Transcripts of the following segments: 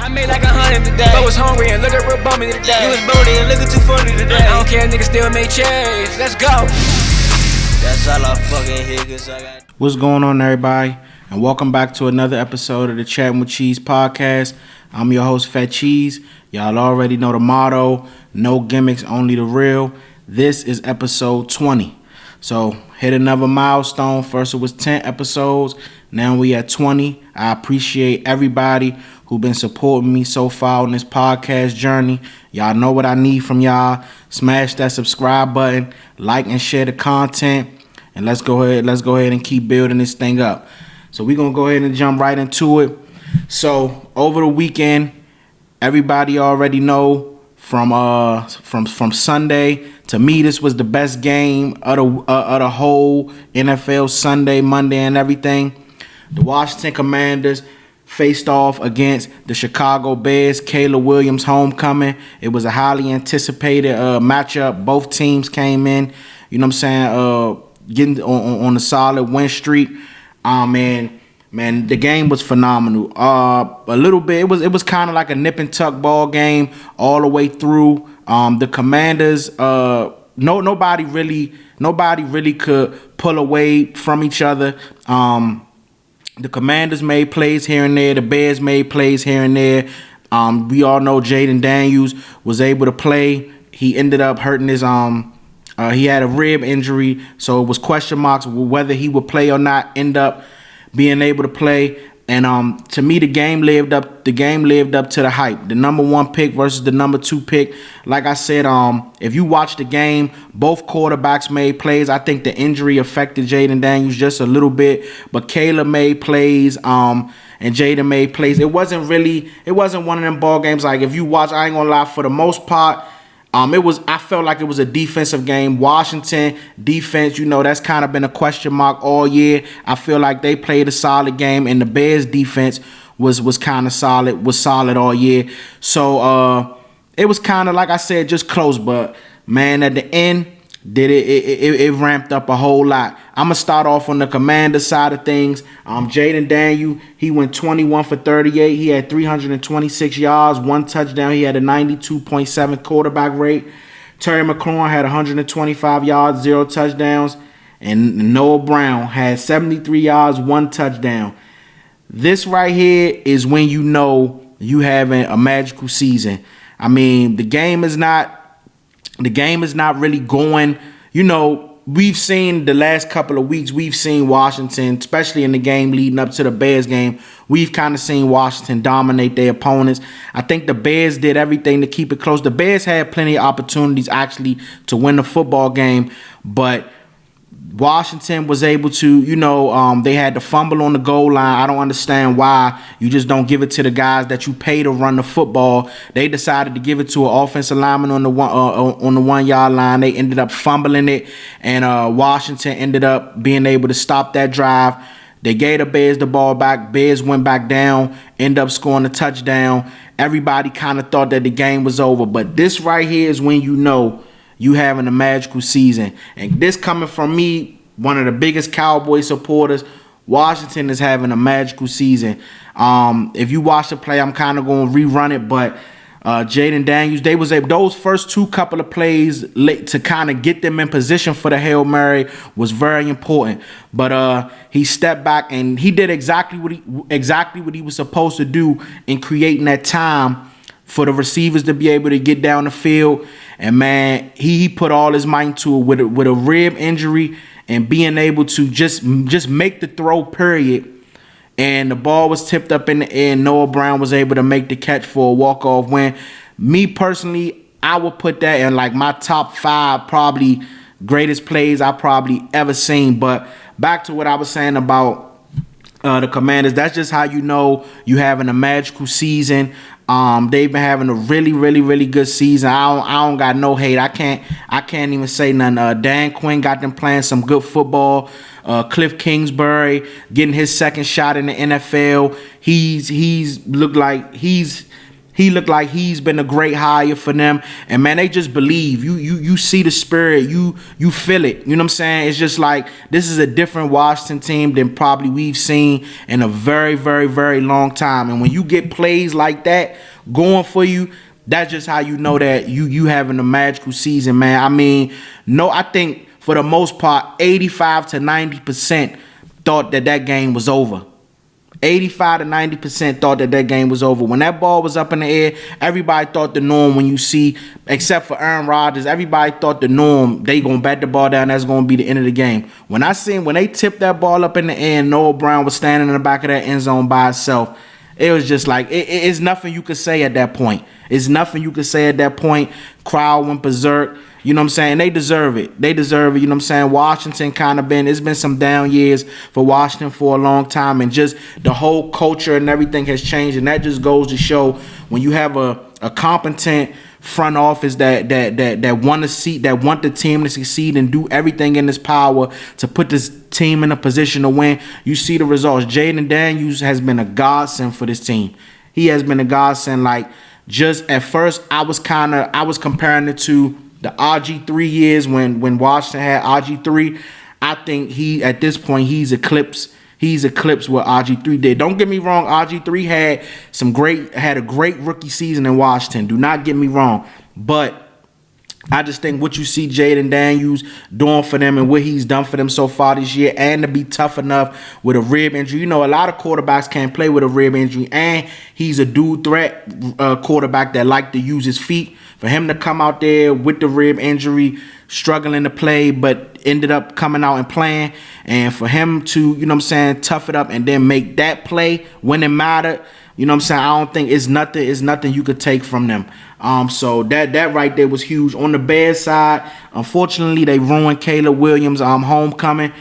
I made like 100 today, but was hungry and looking real bummy today. You was bony and looking too funny today. I don't care, niggas still make change. Let's go. That's all I fucking hear, cause I got. What's going on, everybody? And welcome back to another episode of the Chatting with Cheeze podcast. I'm your host, Fat Cheeze. Y'all already know the motto: no gimmicks, only the real. This is episode 20. So hit another milestone. First it was 10 episodes. Now we at 20. I appreciate everybody who been supporting me so far on this podcast journey. Y'all know what I need from y'all. Smash that subscribe button, like and share the content, and let's go ahead and keep building this thing up. So we're gonna go ahead and jump right into it. So over the weekend, everybody already know from Sunday. To me, this was the best game of the whole NFL Sunday, Monday, and everything. The Washington Commanders faced off against the Chicago Bears. Caleb Williams' homecoming. It was a highly anticipated matchup. Both teams came in, you know what I'm saying, getting on a solid win streak. Man, the game was phenomenal. A little bit, it was kind of like a nip and tuck ball game all the way through. The Commanders, nobody really could pull away from each other. The Commanders made plays here and there. The Bears made plays here and there. We all know Jaden Daniels was able to play. He ended up hurting his he had a rib injury, so it was question marks whether he would play or not. End up being able to play. And to me, the game lived up to the hype. The number 1 pick versus the number 2 pick. Like I said, if you watch the game, both quarterbacks made plays. I think the injury affected Jaden Daniels just a little bit, but Caleb made plays, and Jaden made plays. It wasn't one of them ball games. Like if you watch, I ain't gonna lie, for the most part, I felt like it was a defensive game. Washington defense, that's kind of been a question mark all year. I feel like they played a solid game, and the Bears defense was kind of solid all year. So it was kind of, like I said, just close. But man, at the end, it ramped up a whole lot. I'm gonna start off on the Commander side of things. Jaden Daniels, he went 21 for 38. He had 326 yards, 1 touchdown. He had a 92.7 quarterback rate. Terry McLaurin had 125 yards, 0 touchdowns, and Noah Brown had 73 yards, 1 touchdown. This right here is when you know you having a magical season. I mean, the game is not really going, we've seen the last couple of weeks, we've seen Washington, especially in the game leading up to the Bears game, we've kind of seen Washington dominate their opponents. I think the Bears did everything to keep it close. The Bears had plenty of opportunities actually to win the football game, but Washington was able to, they had to fumble on the goal line. I don't understand why you just don't give it to the guys that you pay to run the football. They decided to give it to an offensive lineman on the 1 yard line. They ended up fumbling it, and Washington ended up being able to stop that drive. They gave the Bears the ball back. Bears went back down, ended up scoring a touchdown. Everybody kind of thought that the game was over, but this right here is when you know you having a magical season. And this coming from me, one of the biggest Cowboy supporters, Washington is having a magical season. If you watch the play, I'm kind of going to rerun it, but Jaden Daniels, they was able, those first 2 couple of plays late to kind of get them in position for the Hail Mary was very important. But he stepped back and he did exactly what he was supposed to do in creating that time for the receivers to be able to get down the field. And man, he put all his might into it with a rib injury and being able to just make the throw, period. And the ball was tipped up in the air, and Noah Brown was able to make the catch for a walk-off win. Me personally, I would put that in like my top 5 probably greatest plays I probably ever seen. But back to what I was saying about the Commanders, that's just how you know you having a magical season. They've been having a really good season. I don't got no hate. I can't even say nothing. Dan Quinn got them playing some good football. Cliff Kingsbury getting his second shot in the NFL. He's looked like he's He looked like he's been a great hire for them. And man, they just believe. You see the spirit. You feel it. You know what I'm saying? It's just like this is a different Washington team than probably we've seen in a very, very, very long time. And when you get plays like that going for you, that's just how you know that you having a magical season, man. I mean, I think for the most part, 85 to 90% thought that game was over. 85 to 90% thought that game was over. When that ball was up in the air, everybody thought the norm when you see, except for Aaron Rodgers, everybody thought the norm, they going to bat the ball down, that's going to be the end of the game. When they tipped that ball up in the air and Noah Brown was standing in the back of that end zone by himself, it was just like, it's nothing you could say at that point. It's nothing you could say at that point. Crowd went berserk. You know what I'm saying? They deserve it. You know what I'm saying? Washington it's been some down years for Washington for a long time, and just the whole culture and everything has changed, and that just goes to show when you have a competent front office that want the team to succeed and do everything in its power to put this team in a position to win, you see the results. Jaden Daniels has been a godsend for this team. He has been a godsend. Like, just at first, I was comparing it to the RG3 years when Washington had RG3. I think at this point he's eclipsed what RG3 did. Don't get me wrong, RG3 had a great rookie season in Washington. Do not get me wrong, but I just think what you see Jaden Daniels doing for them and what he's done for them so far this year, and to be tough enough with a rib injury. You know, a lot of quarterbacks can't play with a rib injury, and he's a dual threat quarterback that like to use his feet. For him to come out there with the rib injury, struggling to play, but ended up coming out and playing, and for him to, you know what I'm saying, tough it up and then make that play when it mattered, you know what I'm saying, I don't think it's nothing you could take from them. So that right there was huge. On the Bears side, unfortunately, they ruined Caleb Williams' homecoming.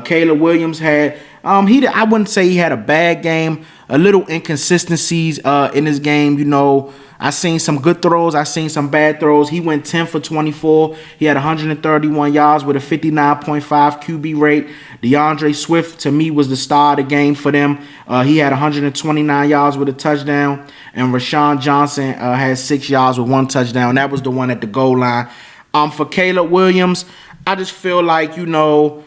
Caleb Williams had I wouldn't say he had a bad game, a little inconsistencies in his game. You know, I seen some good throws, I seen some bad throws. He went 10 for 24. He had 131 yards with a 59.5 QB rate. DeAndre Swift, to me, was the star of the game for them. He had 129 yards with a touchdown. And Rashawn Johnson had 6 yards with 1 touchdown. That was the one at the goal line. For Caleb Williams, I just feel like, you know,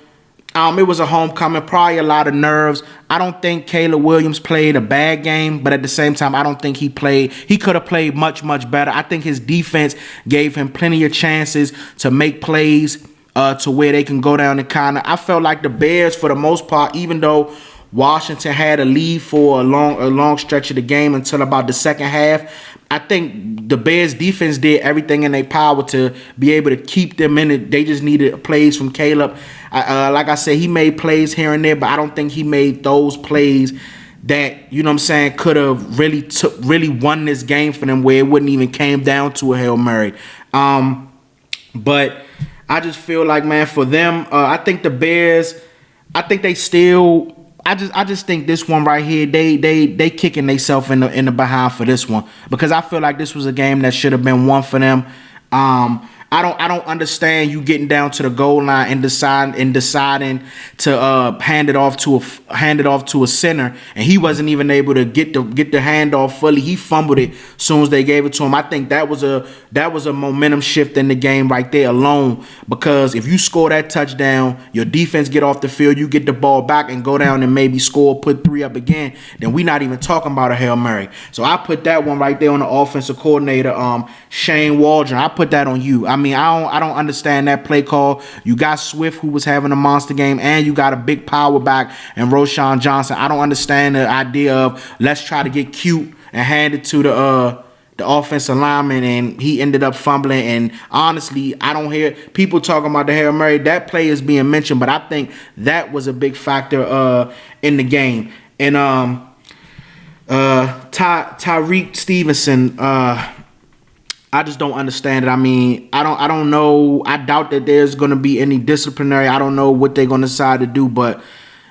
it was a homecoming, probably a lot of nerves. I don't think Caleb Williams played a bad game, but at the same time, I don't think he could have played much, much better. I think his defense gave him plenty of chances to make plays to where they can go down and I felt like the Bears, for the most part, even though Washington had a lead for a long stretch of the game until about the second half, I think the Bears defense did everything in their power to be able to keep them in it. They just needed plays from Caleb. Like I said, he made plays here and there, but I don't think he made those plays that, you know what I'm saying, could have really won this game for them, where it wouldn't even came down to a Hail Mary. But I just feel like, man, for them, I think the Bears, I think they still, I just think this one right here, they kicking themselves in the behind for this one, because I feel like this was a game that should have been won for them. I don't understand you getting down to the goal line and deciding to hand it off to a center, and he wasn't even able to get the handoff fully. He fumbled it as soon as they gave it to him. I think that was a momentum shift in the game right there alone, because if you score that touchdown, your defense get off the field, you get the ball back and go down and maybe score, put 3 up again, then we not even talking about a Hail Mary. So I put that one right there on the offensive coordinator, Shane Waldron. I put that on you. I mean, I don't understand that play call. You got Swift, who was having a monster game, and you got a big power back and Rashawn Johnson. I don't understand the idea of let's try to get cute and hand it to the offensive lineman, and he ended up fumbling. And honestly, I don't hear people talking about the Hail Mary. That play is being mentioned, but I think that was a big factor in the game. And Tyreek Stevenson, I just don't understand it. I mean, I don't know. I doubt that there's going to be any disciplinary. I don't know what they're going to decide to do, but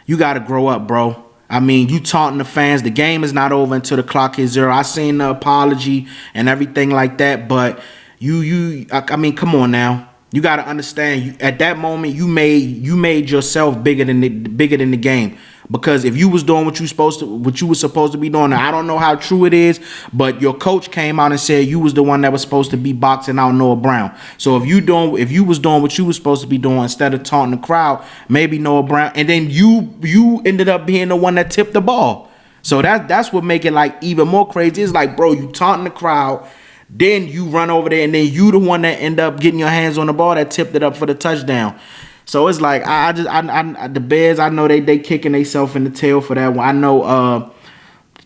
you got to grow up, bro. I mean, you taunting the fans. The game is not over until the clock hits 0. I seen the apology and everything like that, but I mean, come on now. You got to understand. At that moment, you made yourself bigger than the game, Because if you was doing what you was supposed to be doing, I don't know how true it is, but your coach came out and said you was the one that was supposed to be boxing out Noah Brown. So if you was doing what you was supposed to be doing instead of taunting the crowd, maybe Noah Brown, and then you ended up being the one that tipped the ball. So that's what make it like even more crazy. It's like, bro, you taunting the crowd, then you run over there, and then you the one that end up getting your hands on the ball that tipped it up for the touchdown. So it's like I the Bears, I know they kicking themselves in the tail for that one. I know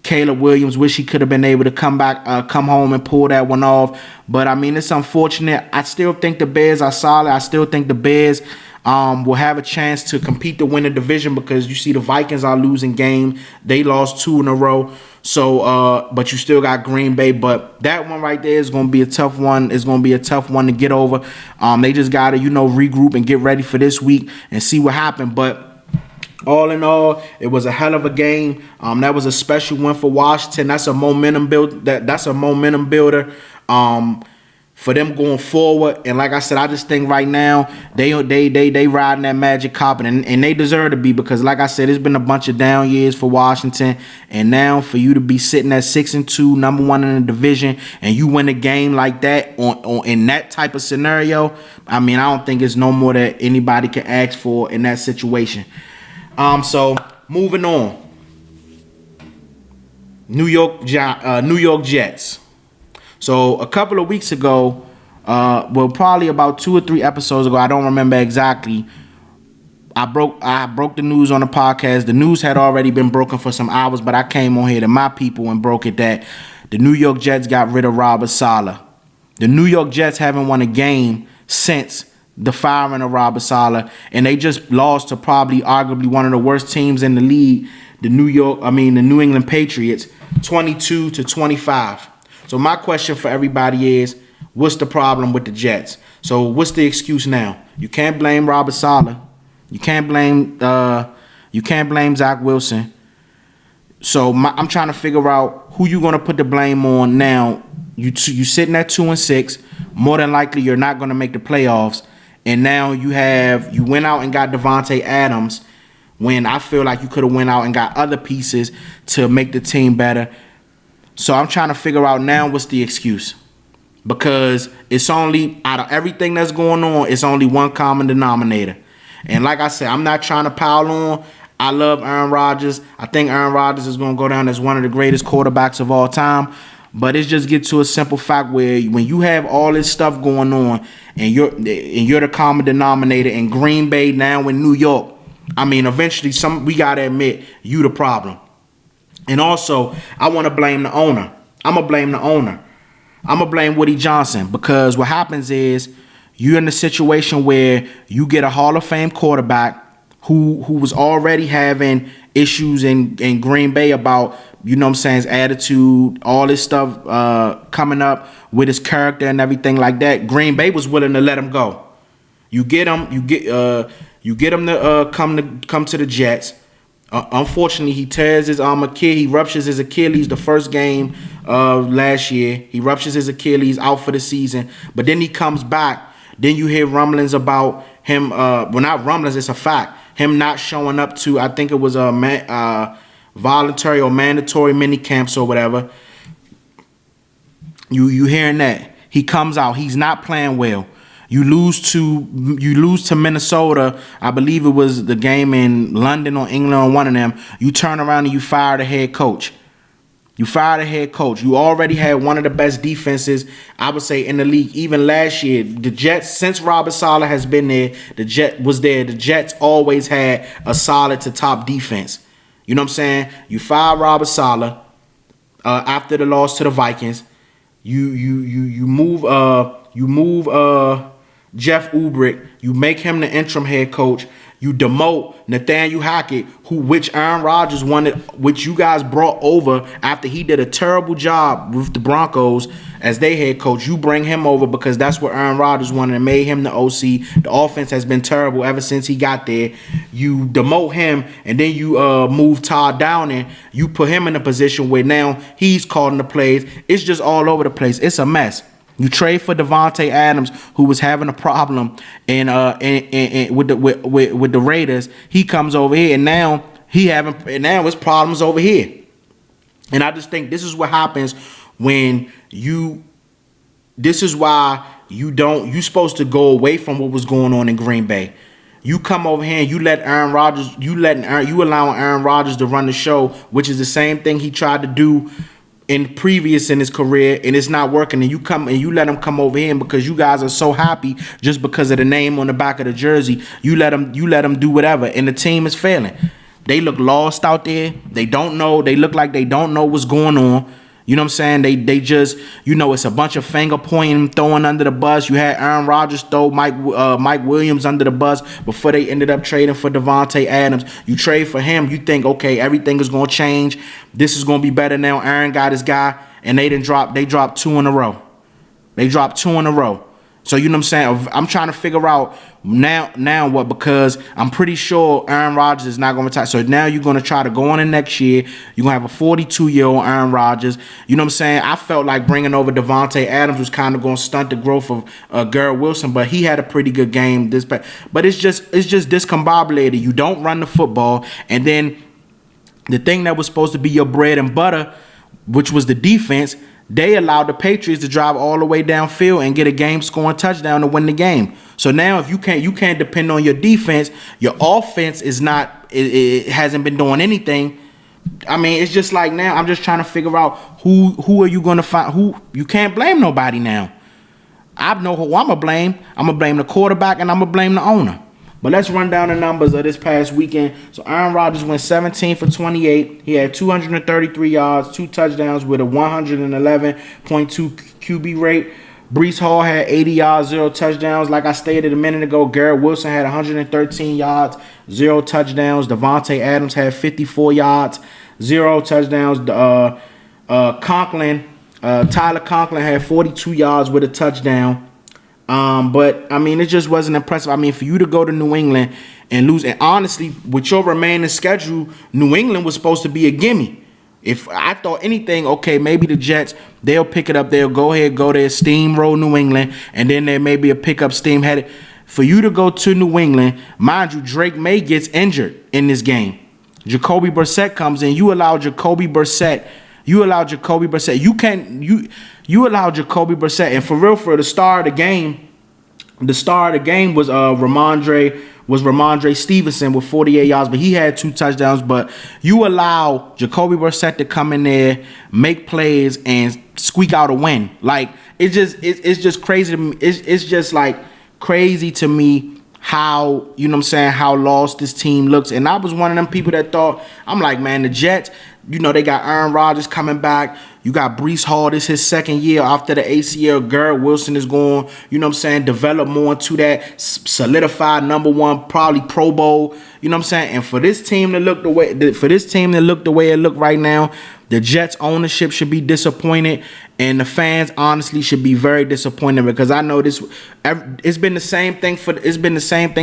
Caleb Williams wish he could have been able to come home and pull that one off. But I mean, it's unfortunate. I still think the Bears are solid. I still think the Bears will have a chance to compete to win the division, because you see the Vikings are losing games. They lost 2 in a row. So, but you still got Green Bay. But that one right there is going to be a tough one. It's going to be a tough one to get over. They just got to, regroup and get ready for this week and see what happened. But all in all, it was a hell of a game. That was a special win for Washington. That's a momentum builder. For them going forward. And like I said, I just think right now they riding that magic carpet, and they deserve to be, because like I said, it's been a bunch of down years for Washington, and now for you to be sitting at 6-2, number 1 in the division, and you win a game like that on in that type of scenario, I mean, I don't think it's no more that anybody can ask for in that situation. So moving on, New York Jets. So a couple of weeks ago, probably about 2 or 3 episodes ago, I don't remember exactly, I broke the news on the podcast. The news had already been broken for some hours, but I came on here to my people and broke it that the New York Jets got rid of Robert Saleh. The New York Jets haven't won a game since the firing of Robert Saleh, and they just lost to probably arguably one of the worst teams in the league, the New England Patriots, 22-25. So my question for everybody is, what's the problem with the Jets? So what's the excuse now? You can't blame Robert Saleh. You can't blame Zach Wilson. So I'm trying to figure out who you're gonna put the blame on now. You sitting at 2-6. More than likely, you're not gonna make the playoffs. And now you went out and got Devontae Adams, when I feel like you could have went out and got other pieces to make the team better. So I'm trying to figure out now what's the excuse. Because it's only, out of everything that's going on, it's only one common denominator. And like I said, I'm not trying to pile on. I love Aaron Rodgers. I think Aaron Rodgers is going to go down as one of the greatest quarterbacks of all time. But it just gets to a simple fact where when you have all this stuff going on and you're the common denominator in Green Bay, now in New York, I mean, eventually we got to admit you the problem. And also, I want to blame the owner. I'm going to blame the owner. I'm going to blame Woody Johnson, because what happens is you're in a situation where you get a Hall of Fame quarterback who was already having issues in Green Bay about, his attitude, all this stuff coming up with his character and everything like that. Green Bay was willing to let him go. You get him to come to the Jets. Unfortunately, he tears his he ruptures his Achilles the first game of last year. He ruptures his Achilles, out for the season. But then he comes back. Then you hear rumblings about him. Not rumblings, it's a fact. Him not showing up to, I think it was a voluntary or mandatory mini camps or whatever. You hearing that? He comes out. He's not playing well. You lose to Minnesota. I believe it was the game in London or England or one of them. You turn around and you fire the head coach. You already had one of the best defenses, I would say, in the league. Even last year, the Jets, since Robert Saleh has been there, the Jets always had a solid to top defense. You know what I'm saying? You fire Robert Saleh after the loss to the Vikings. You move Jeff Ulbrich, you make him the interim head coach. You demote Nathaniel Hackett, which Aaron Rodgers wanted, which you guys brought over after he did a terrible job with the Broncos as their head coach. You bring him over because that's what Aaron Rodgers wanted and made him the OC. The offense has been terrible ever since he got there. You demote him, and then you move Todd Downing. You put him in a position where now he's calling the plays. It's just all over the place. It's a mess. You trade for Devontae Adams, who was having a problem with the Raiders. He comes over here, and now And now it's problems over here. And I just think this is what happens when this is why you're supposed to go away from what was going on in Green Bay. You come over here and you allowing Aaron Rodgers to run the show, which is the same thing he tried to do in his career, and it's not working. And you let him come over here, and because you guys are so happy just because of the name on the back of the jersey, you let him do whatever, and the team is failing. They look lost out there. They don't know. They look like they don't know what's going on. You know what I'm saying? They just, it's a bunch of finger pointing, throwing under the bus. You had Aaron Rodgers throw Mike Williams under the bus before they ended up trading for Davante Adams. You trade for him, you think, okay, everything is going to change. This is going to be better now. Aaron got his guy, and they dropped 2 in a row. They dropped 2 in a row. So, you know what I'm saying? I'm trying to figure out now what, because I'm pretty sure Aaron Rodgers is not going to retire. So now you're going to try to go on in next year. You're going to have a 42-year-old Aaron Rodgers. You know what I'm saying? I felt like bringing over Davante Adams was kind of going to stunt the growth of Garrett Wilson, but he had a pretty good game this past. But it's just discombobulated. You don't run the football, and then the thing that was supposed to be your bread and butter, which was the defense, they allowed the Patriots to drive all the way downfield and get a game-scoring touchdown to win the game. So now, if you can't depend on your defense, your offense it hasn't been doing anything. I mean, it's just like now I'm just trying to figure out who are you going to find. Who you can't blame nobody now. I know who I'm gonna blame. I'm gonna blame the quarterback, and I'm gonna blame the owner. But let's run down the numbers of this past weekend. So Aaron Rodgers went 17 for 28. He had 233 yards, 2 touchdowns with a 111.2 QB rate. Breece Hall had 80 yards, 0 touchdowns. Like I stated a minute ago, Garrett Wilson had 113 yards, 0 touchdowns. Davante Adams had 54 yards, 0 touchdowns. Tyler Conklin had 42 yards with a touchdown. But I mean, it just wasn't impressive. I mean, for you to go to New England and lose, and honestly, with your remaining schedule, New England was supposed to be a gimme. If I thought anything, okay, maybe the Jets, they'll pick it up. They'll go there, steamroll New England, and then there may be a pickup steam headed. For you to go to New England, mind you, Drake May gets injured in this game. Jacoby Brissett comes in. You allow Jacoby Brissett. You allow Jacoby Brissett, and for real, the star of the game was Ramondre Stevenson with 48 yards, but he had 2 touchdowns. But you allow Jacoby Brissett to come in there, make plays, and squeak out a win. Like it's just crazy to me. It's just like crazy to me how, you know what I'm saying, how lost this team looks. And I was one of them people that thought, I'm like, man, the Jets, they got Aaron Rodgers coming back. You got Breece Hall. This is his second year after the ACL. Garrett Wilson is going, you know what I'm saying, develop more into that solidified number 1, probably Pro Bowl. You know what I'm saying? And for this team to look the way it looked right now, the Jets ownership should be disappointed, and the fans honestly should be very disappointed, because I know it's been the same thing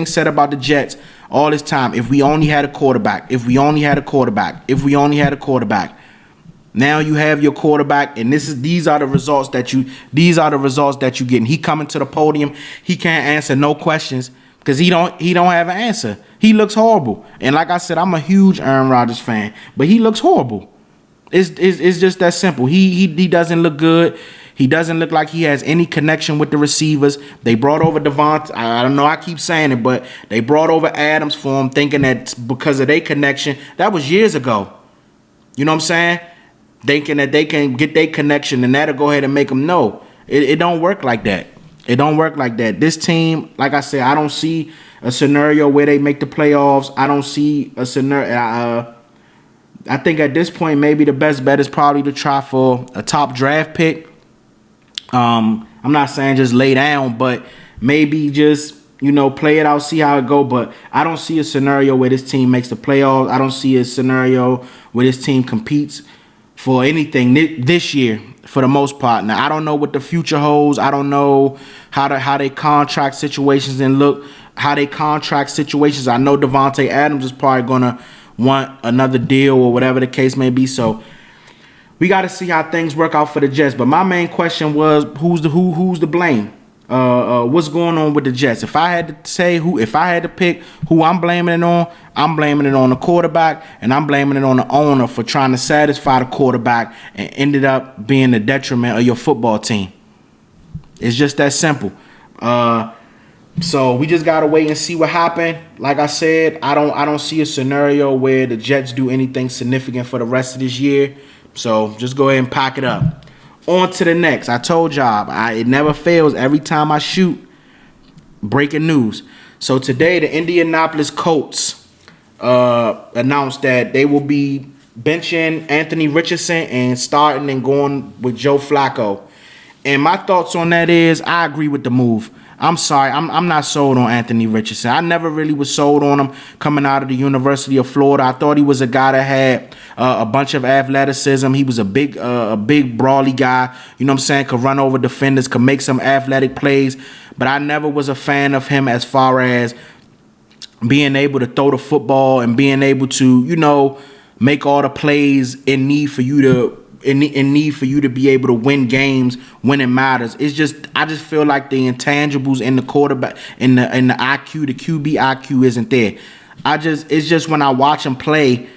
said about the Jets all this time. If we only had a quarterback. Now you have your quarterback, and these are the results that you getting. He coming to the podium, he can't answer no questions because he don't have an answer. He looks horrible. And like I said, I'm a huge Aaron Rodgers fan, but he looks horrible. It's just that simple. He doesn't look good. He doesn't look like he has any connection with the receivers. They brought over Davante. I don't know, I keep saying it, but they brought over Adams for him, thinking that because of their connection. That was years ago. You know what I'm saying? Thinking that they can get their connection and that'll go ahead and make them know. It don't work like that. It don't work like that. This team, like I said, I don't see a scenario where they make the playoffs. I don't see a scenario. I think at this point, maybe the best bet is probably to try for a top draft pick. I'm not saying just lay down, but maybe just, play it out, see how it go. But I don't see a scenario where this team makes the playoffs. I don't see a scenario where this team competes for anything this year, for the most part. Now, I don't know what the future holds. I don't know how they contract situations and look, how they contract situations. I know Davante Adams is probably going to want another deal or whatever the case may be. So we got to see how things work out for the Jets. But my main question was, who's the blame? what's going on with the Jets. If I had to say if I had to pick who I'm blaming it on, I'm blaming it on the quarterback, and I'm blaming it on the owner for trying to satisfy the quarterback and ended up being the detriment of your football team. It's just that simple. So we just gotta wait and see what happened. Like I said, I don't see a scenario where the Jets do anything significant for the rest of this year. So just go ahead and pack it up. On to the next. I told y'all, it never fails every time I shoot. Breaking news. So today, the Indianapolis Colts announced that they will be benching Anthony Richardson and starting and going with Joe Flacco. And my thoughts on that is, I agree with the move. I'm sorry, I'm not sold on Anthony Richardson. I never really was sold on him coming out of the University of Florida. I thought he was a guy that had a bunch of athleticism. He was a big brawly guy. You know what I'm saying? Could run over defenders, could make some athletic plays. But I never was a fan of him as far as being able to throw the football and being able to, make all the plays in need for you to be able to win games when it matters. I just feel like the intangibles in the quarterback, in the IQ, the QB IQ isn't there. It's just when I watch him play,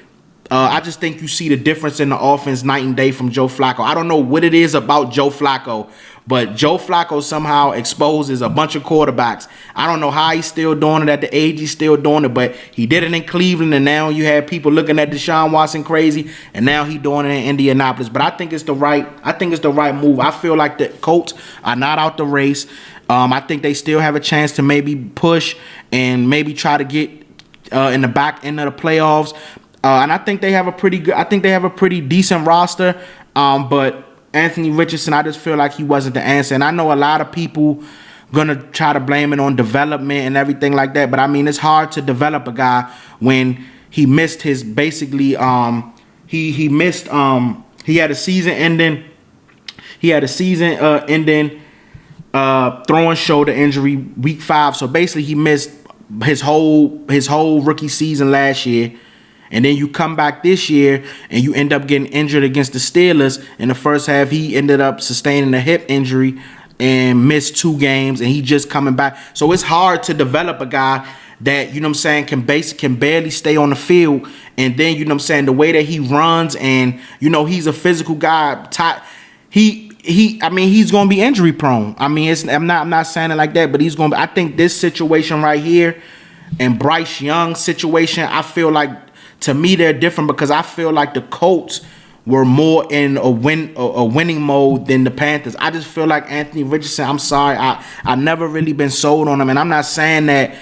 I just think you see the difference in the offense night and day from Joe Flacco. I don't know what it is about Joe Flacco, but Joe Flacco somehow exposes a bunch of quarterbacks. I don't know how he's still doing it at the age he's still doing it, but he did it in Cleveland, and now you have people looking at Deshaun Watson crazy, and now he's doing it in Indianapolis. But I think it's the right move. I feel like the Colts are not out the race. I think they still have a chance to maybe push and maybe try to get in the back end of the playoffs. And I think they have a pretty decent roster. But Anthony Richardson, I just feel like he wasn't the answer. And I know a lot of people gonna try to blame it on development and everything like that. But I mean, it's hard to develop a guy when he missed his basically he had a season ending throwing shoulder injury week 5. So basically he missed his whole rookie season last year. And then you come back this year and you end up getting injured against the Steelers. In the first half, he ended up sustaining a hip injury and missed 2 games, and he just coming back. So it's hard to develop a guy that, can barely stay on the field. And then, the way that he runs and, he's a physical guy. He's going to be injury prone. I'm not saying it like that, but I think this situation right here and Bryce Young's situation, I feel like, to me, they're different because I feel like the Colts were more in a winning mode than the Panthers. I just feel like Anthony Richardson, I'm sorry, I never really been sold on him. And I'm not saying that,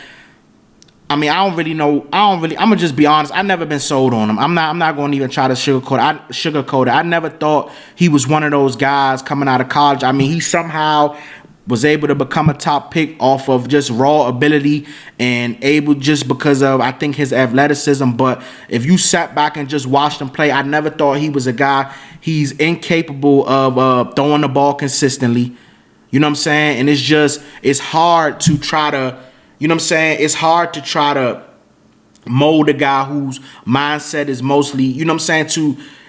I'm gonna just be honest, I never been sold on him. I'm not gonna even try to sugarcoat it. I never thought he was one of those guys coming out of college. He somehow was able to become a top pick off of just raw ability and able just because of, I think, his athleticism. But if you sat back and just watched him play, I never thought he was a guy. He's incapable of throwing the ball consistently. You know what I'm saying? And it's hard to try to, it's hard to try to mold a guy whose mindset is mostly,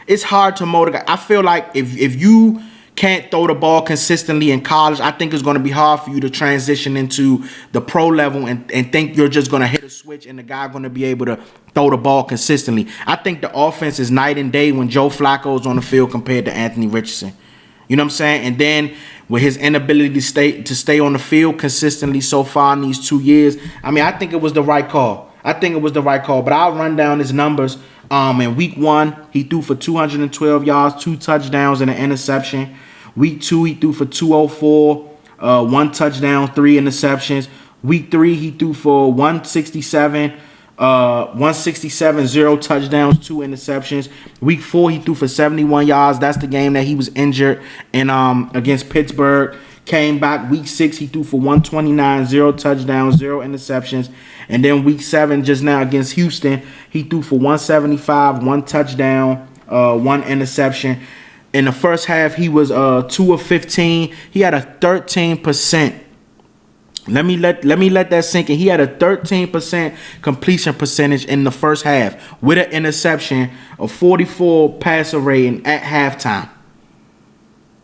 it's hard to mold a guy. I feel like if you can't throw the ball consistently in college, I think it's going to be hard for you to transition into the pro level and think you're just going to hit a switch and the guy going to be able to throw the ball consistently. I think the offense is night and day when Joe Flacco's on the field compared to Anthony Richardson. You know what I'm saying? And then with his inability to stay on the field consistently so far in these 2 years, I think it was the right call. But I'll run down his numbers. In week 1, he threw for 212 yards, 2 touchdowns, and an interception. Week 2, he threw for 204, 1 touchdown, 3 interceptions. Week 3, he threw for 167, 0 touchdowns, 2 interceptions. Week 4, he threw for 71 yards. That's the game that he was injured in against Pittsburgh. Came back week 6, he threw for 129, 0 touchdowns, 0 interceptions. And then week 7, just now against Houston, he threw for 175, 1 touchdown, 1 interception. In the first half, he was 2 of 15. He had a 13%. Let me let that sink in. He had a 13% completion percentage in the first half with an interception, a 44 passer rating at halftime.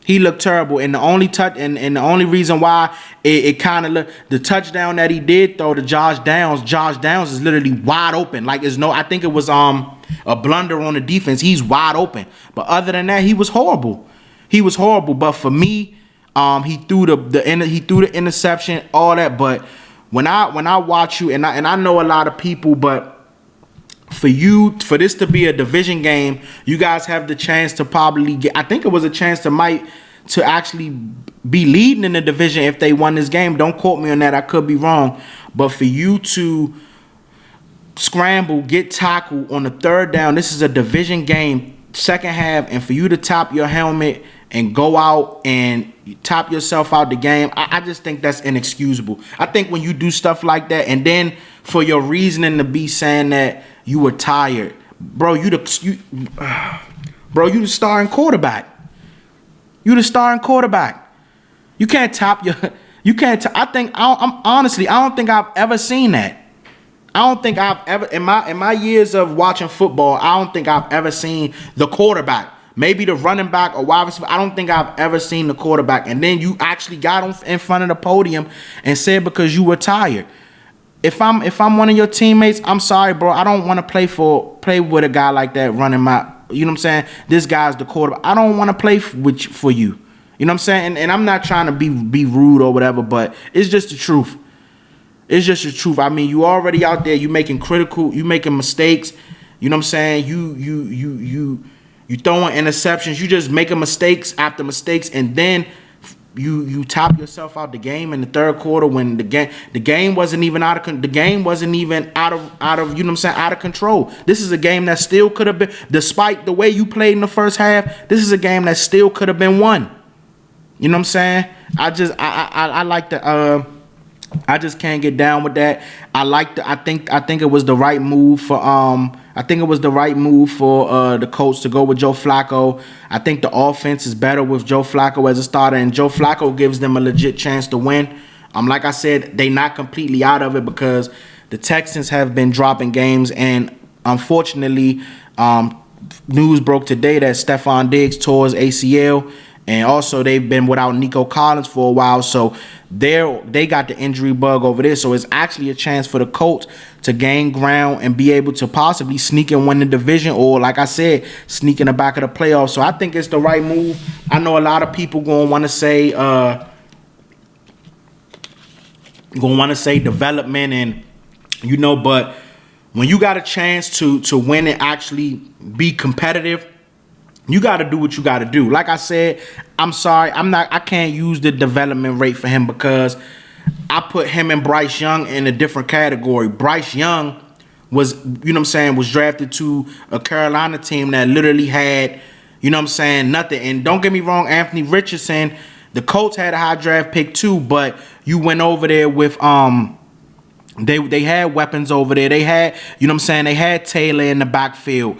He looked terrible, and the only and the only reason why it kind of looked, the touchdown that he did throw to Josh Downs is literally wide open. Like I think it was a blunder on the defense. He's wide open, but other than that, he was horrible. He was horrible. But for me, he threw the interception, all that. But when I watch you, and I know a lot of people, but for this to be a division game, you guys have the chance to probably get, I think it was a chance to actually be leading in the division if they won this game. Don't quote me on that, I could be wrong. But for you to scramble, get tackled on the third down, this is a division game, second half, and for you to top your helmet and go out and top yourself out the game, I just think that's inexcusable. I think when you do stuff like that, and then for your reasoning to be saying that you were tired, bro, you the starting quarterback. You the starting quarterback. You can't top your. You can't. Honestly, I don't think I've ever seen that. I don't think I've ever in my years of watching football, I don't think I've ever seen the quarterback. Maybe the running back or wide receiver. I don't think I've ever seen the quarterback. And then you actually got in front of the podium and said because you were tired. If I'm one of your teammates, I'm sorry, bro. I don't want to play with a guy like that running my. You know what I'm saying? This guy's the quarterback. I don't want to play for you. You know what I'm saying? And I'm not trying to be rude or whatever, but it's just the truth. It's just the truth. I mean, you already out there. You making mistakes. You know what I'm saying? You throwing interceptions. You just making mistakes after mistakes, and then you top yourself out the game in the third quarter when the game wasn't even out of you know what I'm saying, out of control. This is a game that still could have been, despite the way you played in the first half, this is a game that still could have been won. You know what I'm saying? I like the I just can't get down with that. I think it was the right move for the coach to go with Joe Flacco. I think the offense is better with Joe Flacco as a starter, and Joe Flacco gives them a legit chance to win. Like I said, they not completely out of it because the Texans have been dropping games, and unfortunately, news broke today that Stephon Diggs tore his ACL. And also, they've been without Nico Collins for a while, so they got the injury bug over there. So it's actually a chance for the Colts to gain ground and be able to possibly sneak and win the division, or like I said, sneak in the back of the playoffs. So I think it's the right move. I know a lot of people gonna want to say development, and but when you got a chance to win and actually be competitive, you got to do what you got to do. Like I said, I'm sorry. I can't use the development rate for him because I put him and Bryce Young in a different category. Bryce Young was drafted to a Carolina team that literally had, nothing. And don't get me wrong, Anthony Richardson, the Colts had a high draft pick too, but you went over there with They had weapons over there. They had, they had Taylor in the backfield.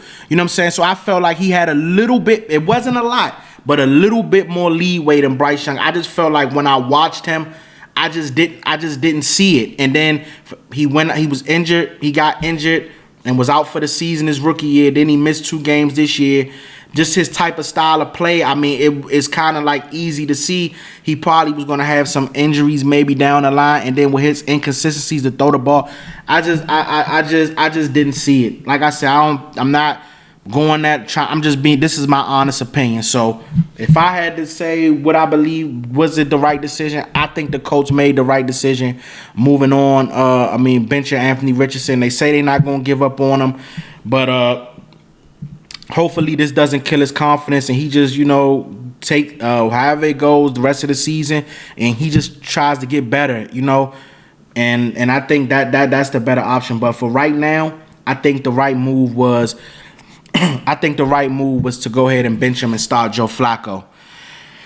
So I felt like he had a little bit, it wasn't a lot, but a little bit more leeway than Bryce Young. I just felt like when I watched him, I just didn't see it. And then he was injured, he got injured and was out for the season his rookie year. Then he missed 2 games this year. Just his type of style of play, I mean, it's kind of like easy to see he probably was going to have some injuries maybe down the line, and then with his inconsistencies to throw the ball, I just didn't see it. Like I said, I'm not going that. I'm just being. This is my honest opinion. So if I had to say what I believe, was it the right decision? I think the Colts made the right decision. Moving on, benching Anthony Richardson. They say they're not going to give up on him, but hopefully this doesn't kill his confidence and he just, take however it goes the rest of the season and he just tries to get better, and I think that's the better option. But for right now, I think the right move was to go ahead and bench him and start Joe Flacco.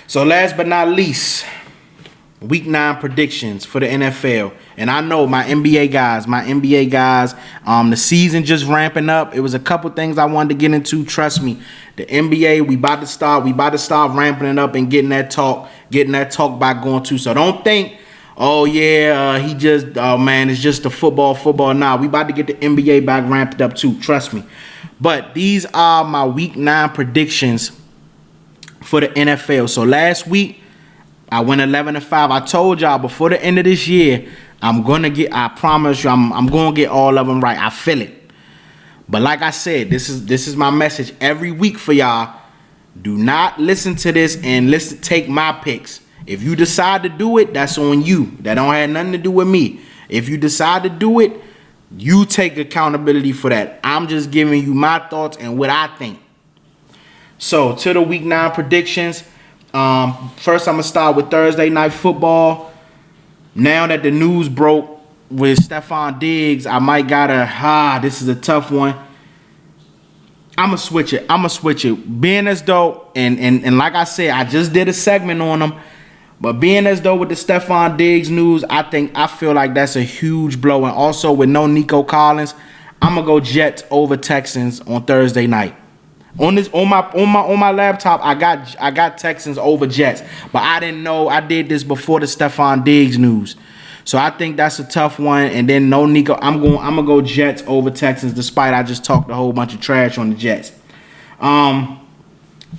So last but not least, Week 9 predictions for the NFL. And I know my NBA guys, the season just ramping up. It was a couple things I wanted to get into. Trust me, the NBA, we about to start ramping it up and getting that talk back going too. So don't think, it's just the football. Nah, we about to get the NBA back ramped up too. Trust me. But these are my Week 9 predictions for the NFL. So last week, I went 11-5. I told y'all before the end of this year, I promise you, I'm gonna get all of them right. I feel it. But like I said, this is my message every week for y'all. Do not listen to this and take my picks. If you decide to do it, that's on you. That don't have nothing to do with me. If you decide to do it, you take accountability for that. I'm just giving you my thoughts and what I think. So, to the Week 9 predictions. First, I'm going to start with Thursday Night Football. Now that the news broke with Stephon Diggs, I might gotta, this is a tough one. I'm going to switch it. Being as though, and like I said, I just did a segment on them. But being as though with the Stephon Diggs news, I feel like that's a huge blow. And also with no Nico Collins, I'm gonna go Jets over Texans on Thursday night. On my laptop, I got Texans over Jets, but I didn't know I did this before the Stephon Diggs news. So I think that's a tough one. And then no Nico, I'm gonna go Jets over Texans, despite I just talked a whole bunch of trash on the Jets. I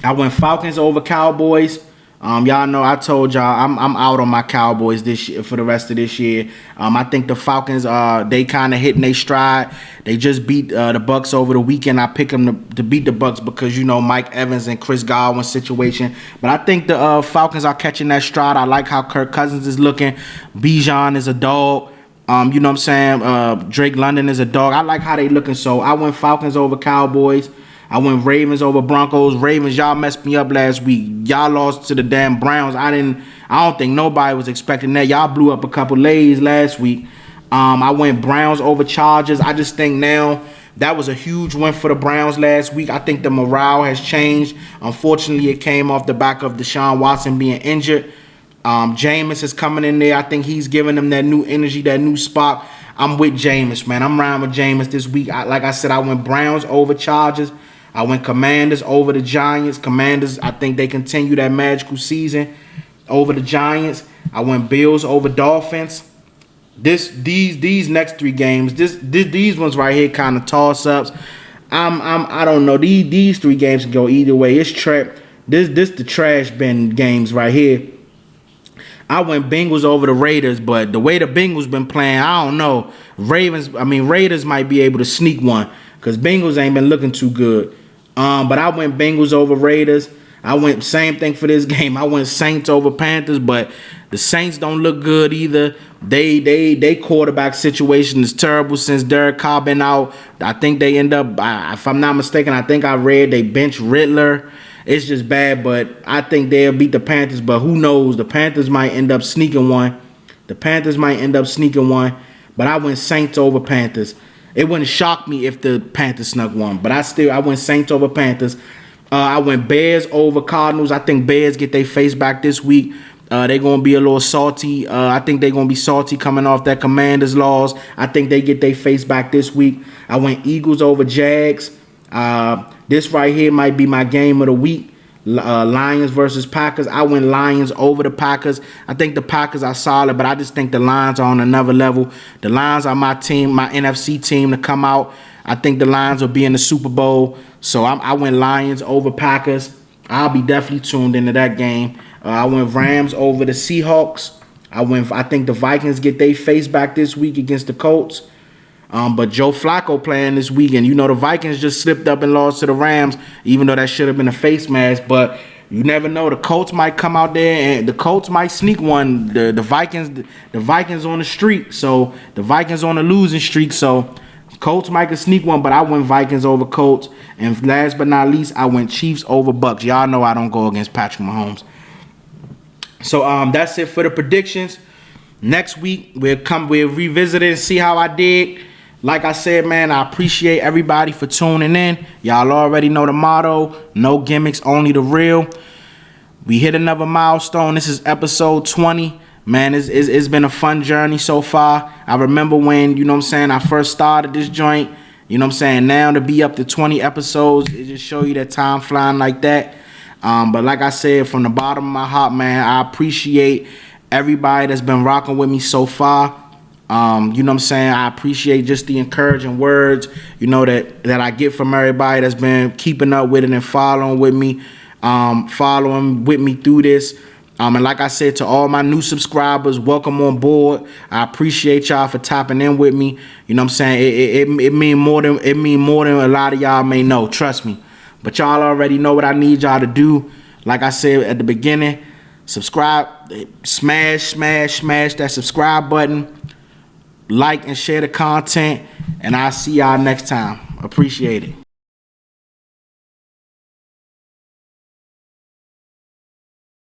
went Falcons over Cowboys. Y'all know I told y'all I'm out on my Cowboys this year for the rest of this year. I think the Falcons they kind of hitting their stride. They just beat the Bucks over the weekend. I pick them to beat the Bucks because Mike Evans and Chris Godwin situation. But I think the Falcons are catching that stride. I like how Kirk Cousins is looking. Bijan is a dog. You know what I'm saying? Drake London is a dog. I like how they looking. So I went Falcons over Cowboys. I went Ravens over Broncos. Ravens, y'all messed me up last week. Y'all lost to the damn Browns. I don't think nobody was expecting that. Y'all blew up a couple lays last week. I went Browns over Chargers. I just think now that was a huge win for the Browns last week. I think the morale has changed. Unfortunately, it came off the back of Deshaun Watson being injured. Jameis is coming in there. I think he's giving them that new energy, that new spark. I'm with Jameis, man. I'm riding with Jameis this week. Like I said, I went Browns over Chargers. I went Commanders over the Giants. Commanders, I think they continue that magical season over the Giants. I went Bills over Dolphins. These next three games, these ones right here kind of toss ups. I don't know. These three games can go either way. It's this the trash bin games right here. I went Bengals over the Raiders, but the way the Bengals been playing, I don't know. Raiders might be able to sneak one because Bengals ain't been looking too good. But I went Bengals over Raiders. I went same thing for this game. I went Saints over Panthers, but the Saints don't look good either. They quarterback situation is terrible since Derek Carr been out. I think they end up, if I'm not mistaken, I think I read they bench Riddler. It's just bad, but I think they'll beat the Panthers. But who knows? The Panthers might end up sneaking one. But I went Saints over Panthers. It wouldn't shock me if the Panthers snuck one, but I went Saints over Panthers. I went Bears over Cardinals. I think Bears get their face back this week. They're going to be a little salty. I think they're going to be salty coming off that Commanders loss. I think they get their face back this week. I went Eagles over Jags. This right here might be my game of the week. Lions versus Packers. I went Lions over the Packers. I think the Packers are solid, but I just think the Lions are on another level. The Lions are my team, my NFC team to come out. I think the Lions will be in the Super Bowl. So I went Lions over Packers. I'll be definitely tuned into that game. I went Rams over the Seahawks. I think the Vikings get their face back this week against the Colts. But Joe Flacco playing this weekend. The Vikings just slipped up and lost to the Rams, even though that should have been a face mask. But you never know. The Colts might come out there and the Colts might sneak one. The Vikings on the streak. So the Vikings on a losing streak. So Colts might sneak one, but I went Vikings over Colts. And last but not least, I went Chiefs over Bucks. Y'all know I don't go against Patrick Mahomes. So that's it for the predictions. Next week we'll revisit it and see how I did. Like I said, man, I appreciate everybody for tuning in. Y'all already know the motto: no gimmicks, only the real. We hit another milestone. This is episode 20. Man, it's been a fun journey so far. I remember when, I first started this joint. Now to be up to 20 episodes, it just show you that time flying like that. But like I said, from the bottom of my heart, man, I appreciate everybody that's been rocking with me so far. I appreciate just the encouraging words, that I get from everybody that's been keeping up with it and following with me. following with me through this. And like I said, to all my new subscribers, welcome on board. I appreciate y'all for tapping in with me. You know what I'm saying? It mean more than a lot of y'all may know. Trust me. But y'all already know what I need y'all to do. Like I said at the beginning, subscribe, smash that subscribe button, like and share the content, and I'll see y'all next time. Appreciate it.